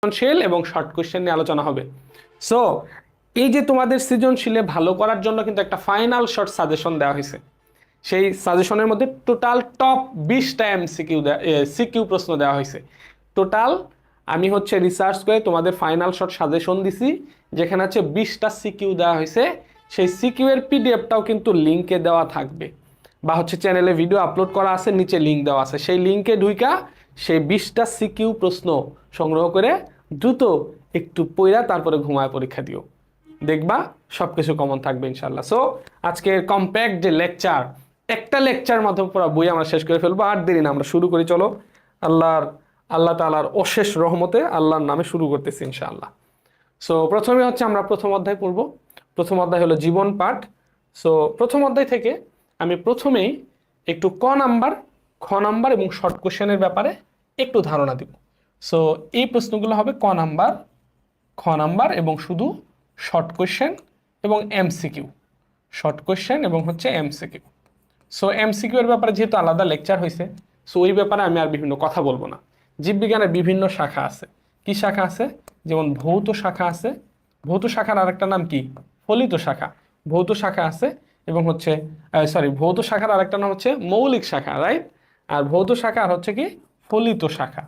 সৃজনশীল এবং short question নিয়ে আলোচনা হবে। সো এই যে তোমাদের সৃজনশীলে ভালো করার জন্য কিন্তু একটা ফাইনাল শর্ট সাজেশন দেওয়া হয়েছে। সেই সাজেশনের মধ্যে টোটাল টপ 20টা সিকিউ প্রশ্ন দেওয়া হয়েছে। টোটাল আমি রিসার্চ করে তোমাদের ফাইনাল শর্ট সাজেশন দিছি, যেখানে 20টা সিকিউ দেওয়া হয়েছে। সেই সিকিউ এর পিডিএফটাও কিন্তু লিঙ্কে দেওয়া থাকবে, বা চ্যানেলে ভিডিও আপলোড করা আছে, নিচে লিঙ্ক দেওয়া আছে। সেই লিঙ্কে ঢুইকা সেই 20টা সিকিউ প্রশ্ন সংগ্রহ করে দ্রুত একটু পড়া তারপরে ঘুমায় পরীক্ষা দিও, দেখবা সবকিছু কমন থাকবে ইনশাল্লাহ। সো আজকের কম্প্যাক্ট যে লেকচার, একটা লেকচার মাধ্যমে পুরো বই আমরা শেষ করে ফেলবো। আর দেরি না, আমরা শুরু করি। চলো, আল্লাহ তাআলার অশেষ রহমতে আল্লাহর নামে শুরু করতেছি ইনশাআল্লাহ। সো প্রথমে আমরা প্রথম অধ্যায় পড়ব। প্রথম অধ্যায় হলো জীবন পাঠ। সো প্রথম অধ্যায় থেকে আমি প্রথমেই একটু খ নাম্বার এবং শর্ট কোশ্চেনের ব্যাপারে একটু ধারণা দিব। সো এই প্রশ্নগুলো হবে খ নাম্বার এবং শুধু শর্ট কোশ্চেন এবং এমসিকিউ। শর্ট কোশ্চেন এবং এমসিকিউ। সো এমসিকিউ এর ব্যাপারে যেহেতু আলাদা লেকচার হয়েছে, সো ওই ব্যাপারে আমি আর বিভিন্ন কথা বলবো না। জীববিজ্ঞানের বিভিন্ন শাখা আছে। কি শাখা আছে? যেমন ভৌত শাখা আছে। ভৌত শাখার আরেকটা নাম কি? ফলিত শাখা। ভৌত শাখা আছে এবং ভৌত শাখার আরেকটা নাম মৌলিক শাখা, রাইট? আর ভৌত শাখা আর কি ফলিত শাখা।